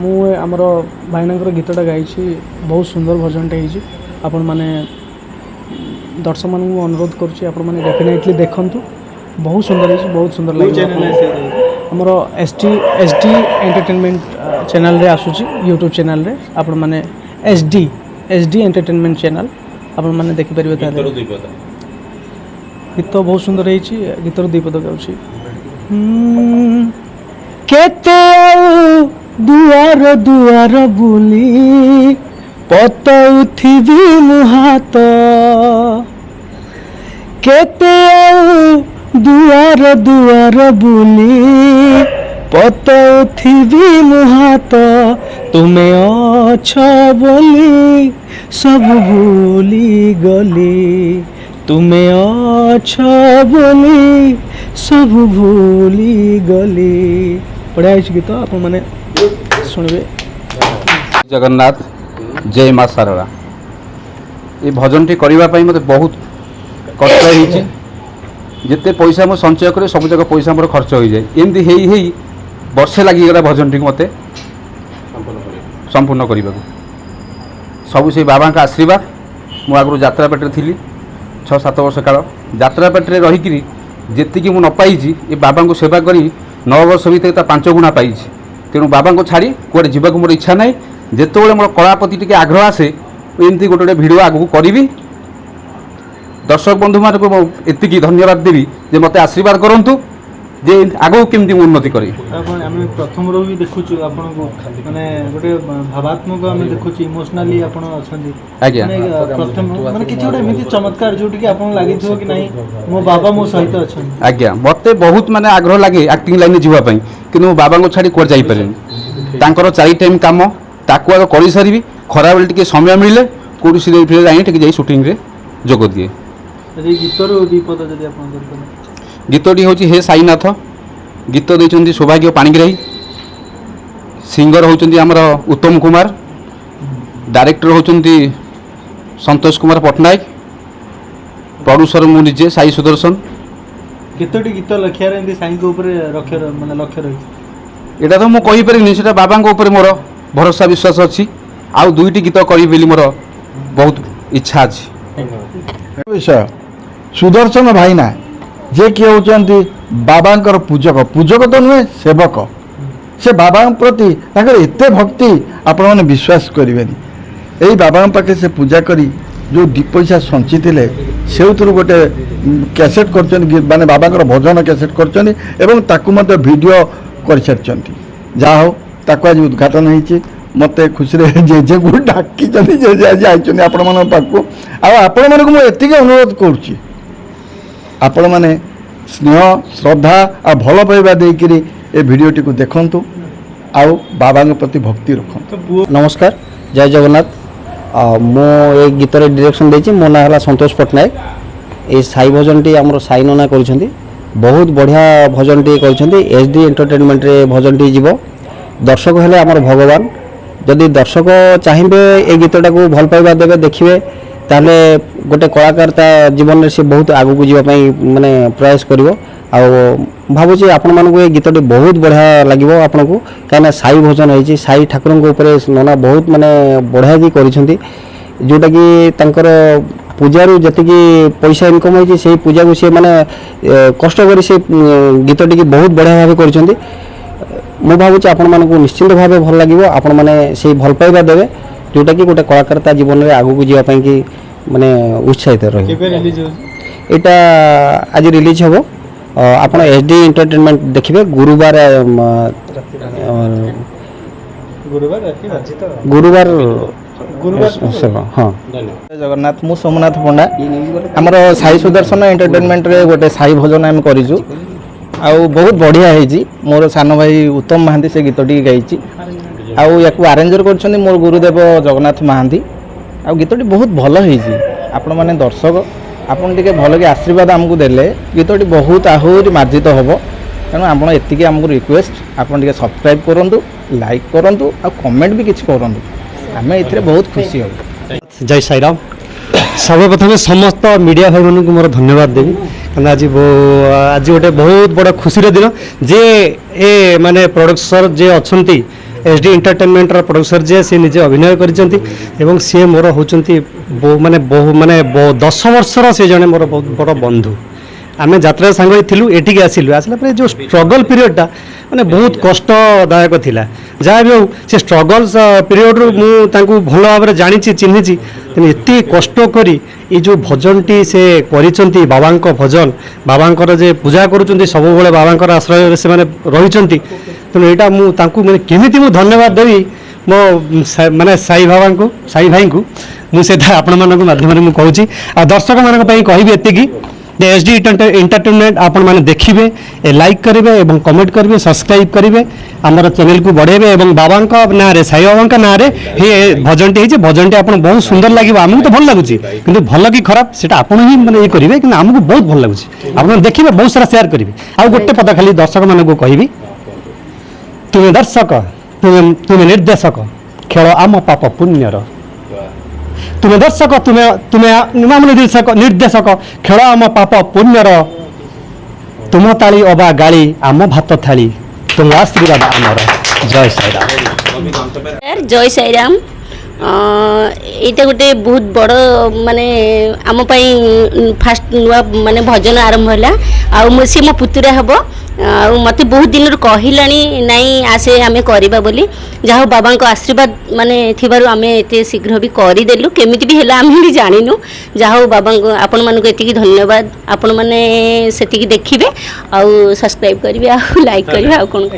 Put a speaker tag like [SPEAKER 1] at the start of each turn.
[SPEAKER 1] ମୁଁ ଆମର ଭାଇନାଙ୍କର ଗୀତଟା ଗାଇଛି, ବହୁତ ସୁନ୍ଦର ଭଜନଟେ ହେଇଛି। ଆପଣମାନେ ଦର୍ଶକମାନଙ୍କୁ ମୁଁ ଅନୁରୋଧ କରୁଛି ଆପଣମାନେ ଡେଫିନେଟଲି ଦେଖନ୍ତୁ, ବହୁତ ସୁନ୍ଦର ହେଇଛି, ବହୁତ ସୁନ୍ଦର ଲାଗିବ। ଆମର ଏସ୍ ଡି ଏଣ୍ଟରଟେନମେଣ୍ଟ ଚ୍ୟାନେଲରେ ଆସୁଛି, ୟୁଟ୍ୟୁବ୍ ଚ୍ୟାନେଲରେ ଆପଣମାନେ ଏସ୍ ଡି ଏଣ୍ଟରଟେନମେଣ୍ଟ ଚ୍ୟାନେଲ ଆପଣମାନେ ଦେଖିପାରିବେ। ତାହେଲେ ଗୀତ ବହୁତ ସୁନ୍ଦର ହେଇଛି, ଗୀତର ଦୁଇପଦ ଗାଉଛି। କେତେ ଆଉ ଦୁଆର ଦୁଆର ବୁଲି ପତଉଥିବି ମୁଁ ହାତ, କେତେ ଆଉ ଦୁଆର ଦୁଆର ବୁଲି ପତଉଥିବି ମୁଁ ହାତ, ତୁମେ ଅଛ ବୋଲି ସବୁ ଭୁଲି ଗଲି, ତୁମେ ଅଛ ବୋଲି ସବୁ ଭୁଲି ଗଲି। ବଢ଼ିଆ ହେଇଛି ଗୀତ, ଆପଣମାନେ ଶୁଣିବେ।
[SPEAKER 2] जगन्नाथ जय माँ सारला। ये भजनटी करने मत बहुत कष्ट होती, जिते पैसा मुझे संचय करे सब जगह पैसा मोर खर्च हो जाए। एमती ही वर्षे लगिगला भजनटी मत संपूर्ण करने को। सब से बाबा का आशीर्वाद। मु आगु यात्रा पेटे थी 6-7 वर्ष काल यात्रा पेटे रहीकि जी मुझे न पाई ये बाबा को सेवा करी 9 वर्ष भर 5 गुणा पाई। तेणु बाबा को छाड़ी कुआडे जीवाक मोर इच्छा ना। जिते मोर कला प्रति टे आग्रह आसे एमती गोटे भिड आगू करी। दर्शक बंधु मान एति धन्यवाद देवी जे मत आशीर्वाद करूँ जे आगू केमती उन्नति करी।
[SPEAKER 3] प्रथम रो भी देखु माने गोटे भावात्मक आम देखु इमोशनाली आपण अछंती।
[SPEAKER 2] आज्ञा
[SPEAKER 3] प्रथम माने किछि गोटे एमिति चमत्कार जोटी कि आपण लागिथो कि नहीं मो बाबा मो सहित अछंती।
[SPEAKER 2] आज्ञा मते बहुत माने आग्रह लागे एक्टिंग लाइन जीवा पई, किंतु मो बाबा को छाड़ी कोर जाई पारेनी। तांकर 4 टाइम काम ताकू आग करि सारिबी, खरा बेले टिके समय मिले कोडी सिरे फिरे जाई टिके जाई शूटिंग रे जोग दिए।
[SPEAKER 3] यदि गीतर विपद जदि आपण करथन
[SPEAKER 2] गीतटी हूँ हे साईनाथ। गीत देते सौभाग्य पाणिग्राही। सिंगर होती आमर उत्तम कुमार। डायरेक्टर होती संतोष कुमार पट्टनायक। प्रोड्यूसर मु निजे साई सुदर्शन।
[SPEAKER 3] केतोटी गीत लखियार एंदी साई को ऊपर लक्ष्य माने लक्ष्य रही
[SPEAKER 2] एटा तो मु कहि परिनी, सेटा बाबा को ऊपर मोर भरोसा विश्वास अछि। आउ 2टी गीत करी बेली मोर बहुत इच्छा अछि।
[SPEAKER 4] सुदर्शन भाईना जे किए होचंती बाबांकर पूजक, पूजक तो नुहे सेवक। से बाबा प्रति एते भक्ति आपण मैंने विश्वास करेंगे। यही बाबा पाखे से पूजा करी जो 2 पैसा संचिले से गोटे कैसेट कर माने बाबांकर भजन कैसेट कर वीडियो कर सारी। जहा हो ताको आज उद्घाटन होती मत खुशी जे को डाकी आज आई आपण मान पाखु आपण मानक मुझे अनुरोध करुच्ची आपण मैंने स्नेह श्रद्धा आ भल पाइबा देकरी ए भिडियोटी को देखंतु आउ बाबा के प्रति भक्ति रखंतु।
[SPEAKER 5] नमस्कार, जय जगन्नाथ। मो एक गीतर डायरेक्शन देछि। मो ना हला संतोष पट्टनायक। ए साई भजनटी हमर साई नना करिसेंती, बहुत बढ़िया भजनटी करिसेंती। एसडी एंटरटेनमेंट रे भजनटी जीवो। दर्शक हेले हमर भगवान। जदि दर्शक चाहिए ए गीतटा को भल पाइबा देबे देखिबे ताले गोटे कलाकार जीवन में से बहुत आगू को जीवा माने प्रयास करिवो। भावुँ आपण मानक ये गीतटी बहुत बढ़िया लगे आपन को, कहीं साई भजन होती साई ठाकुर नना बहुत माने बढ़िया भी करिसेंती। जोटा कि तांकर पूजारू जति पैसा इनकम होती से पूजा को सी माने कष्ट करी से गीतटी की बहुत बढ़िया भाव करिसेंती। मु भावुँ आपण मानक निश्चिंत भाव भल लगे आपण मैंने से भल पाइबा देवे जोटा कि गोटे कलाकार जीवन में आगू को जीवाई कि माने उत्साहित रही। एटा आज रिलीज हम आप एसडी एंटरटेनमेंट देखिए गुरुवार हाँ।
[SPEAKER 6] जगन्नाथ मु सोमनाथ पंडा आमर साई सुदर्शन एंटरटेनमेंट रे गोटे साई भजन आम करूँ आउ बहुत बढ़िया है। मोर सान भाई उत्तम महांती से गीतटी गाई आउ या आरेंजर कर मोर गुरुदेव जगन्नाथ महांती। आ गीतटी बहुत भल है। आपण मैंने दर्शक आपन टिके भल के आशीर्वाद आमको देले गीतटी बहुत आहरी मार्जित हम। तेणु आप एतिकी आमको रिक्वेस्ट आपन टिके सब्सक्राइब करूँ, लाइक करूँ आ कमेंट भी किसी करूँ। आम ए बहुत खुशी हो।
[SPEAKER 7] जय साई राम। सर्वप्रथम समस्त मीडिया भाई मानक मोर धन्यवाद देवी कारण आज गोटे बहुत बड़ा खुशी दिन जे ए माने प्रोड्यूसर जे अच्छा एसडी एंटरटेनमेंटर प्रोड्यूसर जे सी निजे अभिनय करिसेंती एवं सी मोर होचंती माने 10 वर्षर से जने मोर बहुत बड़ बंधु आम यात्रा सांग थिलु एठिक आसिलु आसला पर जो स्ट्रगल पीरियडटा माने बहुत कष्टदायक थिला जहाँ भी हो से स्ट्रगल पीरियड रु मु तांकु भल भाव जानी चिन्हिची तेणु एत कष्ट करी ये जो भजनटी से करिसंती बाबांको भजन बाबांकर जे पूजा करुचंती सब बेले बाबांकर आश्रय से माने रहिसंती तेणु एटा मु तांकु माने केमिति मु धन्यवाद देवी मो माने साई बाबांको साई भाई को मु सेटा आपण मानक माध्यम रे मु कहूची आ दर्शक मानक पई कहबी एतिकी एसडी एंटरटेनमेंट आपण माने देखिबे लाइक करेंगे और कमेंट करेंगे सब्सक्राइब करेंगे आमर चैनल को बढ़ेबे और बाबा ना रे साई बाबा ना रे हे भजनटी है भजनटी आप बहुत सुंदर लगे आमको तो भल लगुच कि भल कि खराब से आपड़ ही मैंने ये करेंगे कि आमको बहुत भल लगुच आप देखिए बहुत सारा शेयर करेंगे आ गोटे पद खाली दर्शक मान को कहबी तुम्हें दर्शक तुम्हें निर्देशक खेल आम पाप पुण्यर तुम्हें दर्शक तुम्हें निर्देशक खेल आम पाप पुण्यर तुम ताली अबा गाड़ी आम भात थाली तुम आशीर्वाद आमर जय साई राम
[SPEAKER 8] जय साई राम एटा गोटे बहुत बड़ माने आम फास्ट नुआ माने भजन आरंभ है सी मो पुतुरा हम मत बहुत दिन कहलानी नाई आसे आमे करबा बोली जहाँ बाबा आशीर्वाद माने थिबारु आमे एते शीघ्र भी करदेलु केमिति भी हैला आमे भी जानिनु जहाँ बाबा आपण मानको एतिकी धन्यवाद आपण माने सेतिकी देखिबे आ सब्सक्राइब करिवे आ लाइक करिवे आ कोन